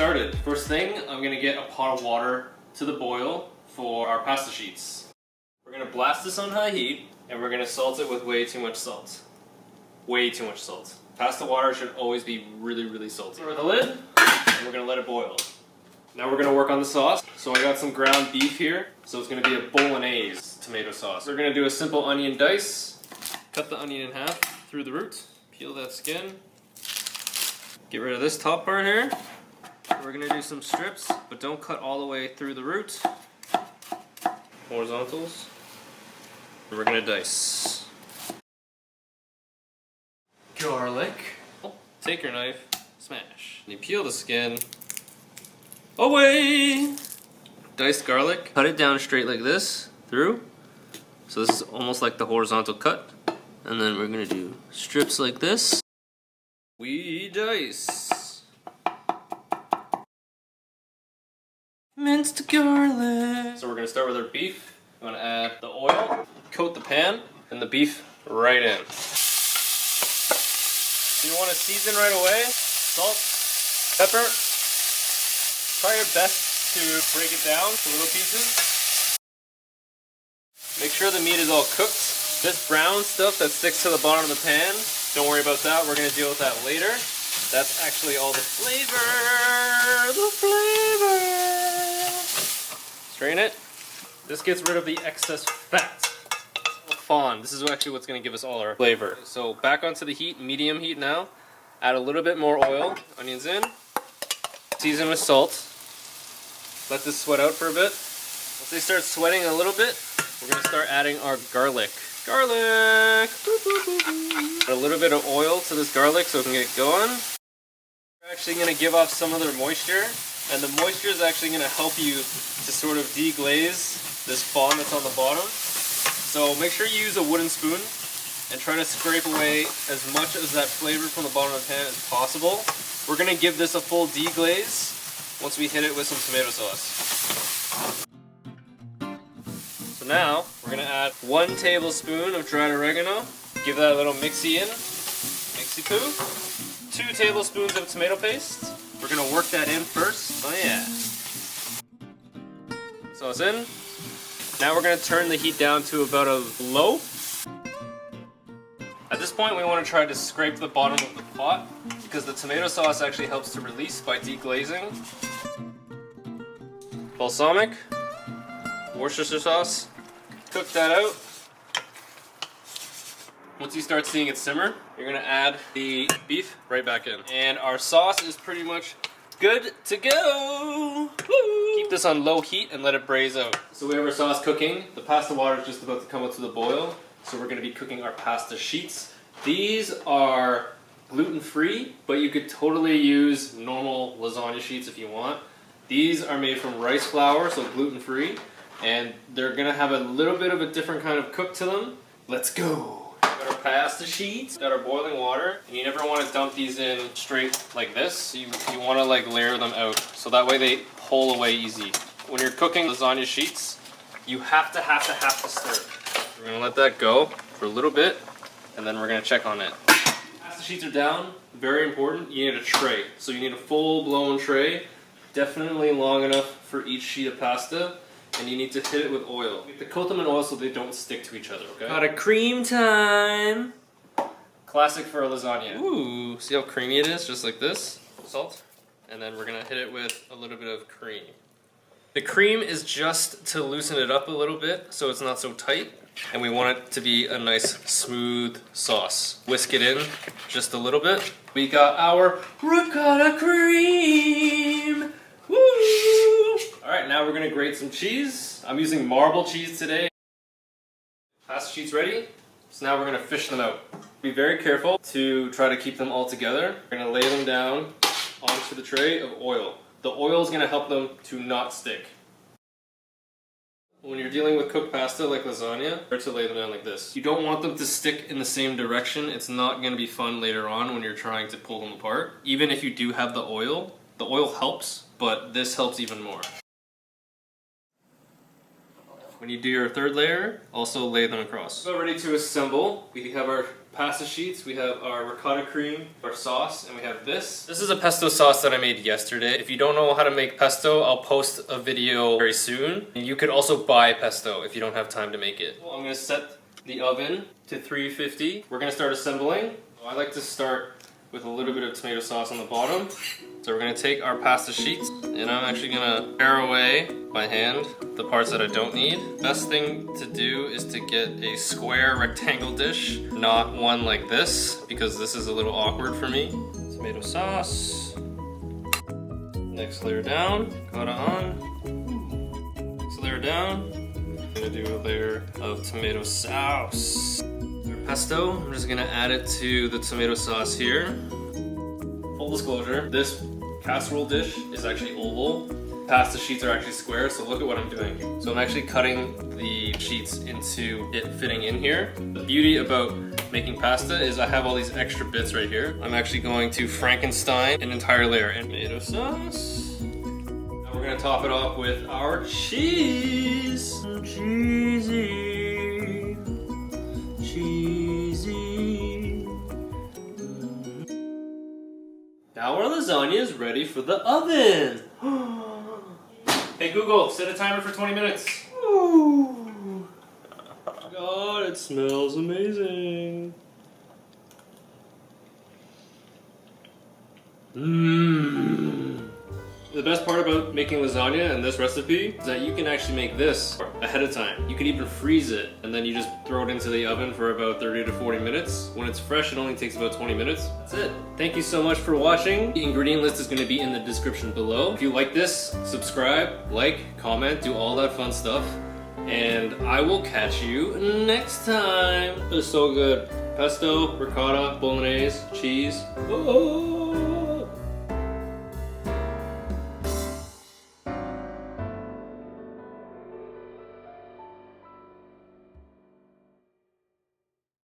started. First thing, I'm gonna get a pot of water to the boil for our pasta sheets. We're gonna blast this on high heat, and we're gonna salt it with way too much salt. Way too much salt. Pasta water should always be really, really salty. Cover the lid, and we're gonna let it boil. Now we're gonna work on the sauce. So I got some ground beef here, so it's gonna be a Bolognese tomato sauce. We're gonna do a simple onion dice. Cut the onion in half through the root, peel that skin. Get rid of this top part here. We're gonna do some strips, but don't cut all the way through the root. Horizontals. And we're gonna dice. Garlic. Take your knife, smash. You peel the skin. Away! Diced garlic. Cut it down straight like this, through. So this is almost like the horizontal cut. And then we're gonna do strips like this. We dice. Minced garlic. So we're gonna start with our beef. I'm gonna add the oil, coat the pan, and the beef right in. You want to season right away. Salt, pepper. Try your best to break it down to little pieces. Make sure the meat is all cooked. This brown stuff that sticks to the bottom of the pan, don't worry about that. We're going to deal with that later. That's actually all the flavor. The flavor. Strain it. This gets rid of the excess fat. Fawn. This is actually what's going to give us all our flavor. So back onto the heat, medium heat now. Add a little bit more oil. Onions in. Season with salt. Let this sweat out for a bit. Once they start sweating a little bit, we're going to start adding our garlic. Garlic! Add a little bit of oil to this garlic so it can get going. We're actually going to give off some of their moisture, and the moisture is actually going to help you to sort of deglaze this fawn that's on the bottom. So make sure you use a wooden spoon and try to scrape away as much of that flavor from the bottom of the pan as possible. We're going to give this a full deglaze once we hit it with some tomato sauce. So now we're going to add 1 tablespoon of dried oregano. Give that a little mixy in. Mixy poo. 2 tablespoons of tomato paste. We're going to work that in first. Oh yeah. Sauce in. Now we're going to turn the heat down to about a low. At this point we want to try to scrape the bottom of the pot because the tomato sauce actually helps to release by deglazing. Balsamic, Worcestershire Sauce. Cook that out. Once you start seeing it simmer, you're going to add the beef right back in. And our sauce is pretty much good to go. Woo! Keep this on low heat and let it braise out. So we have our sauce cooking. The pasta water is just about to come up to the boil. So we're going to be cooking our pasta sheets. These are gluten-free, but you could totally use normal lasagna sheets if you want. These are made from rice flour, so gluten-free. And they're going to have a little bit of a different kind of cook to them. Let's go. Got our pasta sheets, got our boiling water, and you never want to dump these in straight like this. You want to like layer them out, so that way they pull away easy. When you're cooking lasagna sheets, you have to stir. We're gonna let that go for a little bit, and then we're gonna check on it. Pasta sheets are down, very important. You need a tray, so you need a full-blown tray, definitely long enough for each sheet of pasta. And you need to hit it with oil. You have to coat them in oil so they don't stick to each other, okay? Got a cream time! Classic for a lasagna. Ooh, see how creamy it is? Just like this. Salt. And then we're gonna hit it with a little bit of cream. The cream is just to loosen it up a little bit so it's not so tight. And we want it to be a nice smooth sauce. Whisk it in just a little bit. We got our ricotta cream! Woo! Alright, now we're going to grate some cheese. I'm using marble cheese today. Pasta sheets ready. So now we're going to fish them out. Be very careful to try to keep them all together. We're going to lay them down onto the tray of oil. The oil is going to help them to not stick. When you're dealing with cooked pasta like lasagna, start to lay them down like this. You don't want them to stick in the same direction. It's not going to be fun later on when you're trying to pull them apart. Even if you do have the oil helps, but this helps even more. When you do your third layer, also lay them across. So ready to assemble. We have our pasta sheets, we have our ricotta cream, our sauce, and we have this. This is a pesto sauce that I made yesterday. If you don't know how to make pesto, I'll post a video very soon. You could also buy pesto if you don't have time to make it. Well, I'm gonna set the oven to 350. We're gonna start assembling. I like to start with a little bit of tomato sauce on the bottom. So we're gonna take our pasta sheets and I'm actually gonna tear away by hand the parts that I don't need. Best thing to do is to get a square rectangle dish, not one like this, because this is a little awkward for me. Tomato sauce. Next layer down, ricotta on. Next layer down. I'm gonna do a layer of tomato sauce. Pesto, I'm just gonna add it to the tomato sauce here. Full disclosure, this casserole dish is actually oval. Pasta sheets are actually square, so look at what I'm doing. So I'm actually cutting the sheets into it fitting in here. The beauty about making pasta is I have all these extra bits right here. I'm actually going to Frankenstein an entire layer in tomato sauce. And we're gonna top it off with our cheese. Cheesy. Now our lasagna is ready for the oven. Hey Google, set a timer for 20 minutes. Ooh. God, it smells amazing. Mmm. The best part about making lasagna and this recipe is that you can actually make this ahead of time. You can even freeze it and then you just throw it into the oven for about 30 to 40 minutes. When it's fresh, it only takes about 20 minutes. That's it. Thank you so much for watching. The ingredient list is going to be in the description below. If you like this, subscribe, like, comment, do all that fun stuff. And I will catch you next time. It's so good. Pesto, ricotta, bolognese, cheese. Oh.